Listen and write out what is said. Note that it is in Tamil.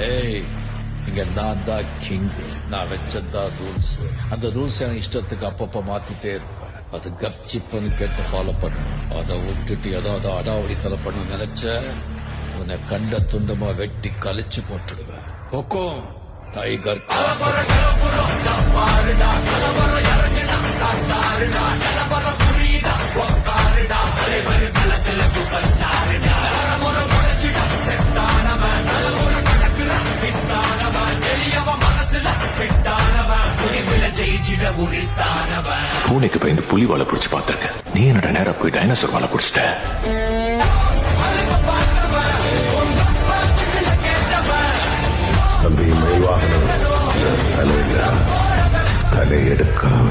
ஏய், இங்க நான் தான் கிங். நான் வச்சதான் ரூல்ஸ். அந்த ரூல்ஸ் எனக்கு இஷ்டத்துக்கு அப்பப்ப மாத்திட்டே இருப்பேன். அது கப்சிப்புன்னு கேட்டு ஃபாலோ பண்ணணும். அதை விட்டுட்டு ஏதாவது அடாவடித்தலை பண்ண நினைச்ச உன்னை கண்ட துண்டமா வெட்டி கழிச்சு போட்டுடுவேன். ஹொக்கோம் டைகர் பூனைக்கு பயந்து புலி வாழை பிடிச்சு பார்த்திருக்க. நீ என்னோட நேரா போய் டைனோசர் வாழை பிடிச்சிட்ட. தம்பி மயில் வாகனம் தலை எடுக்காம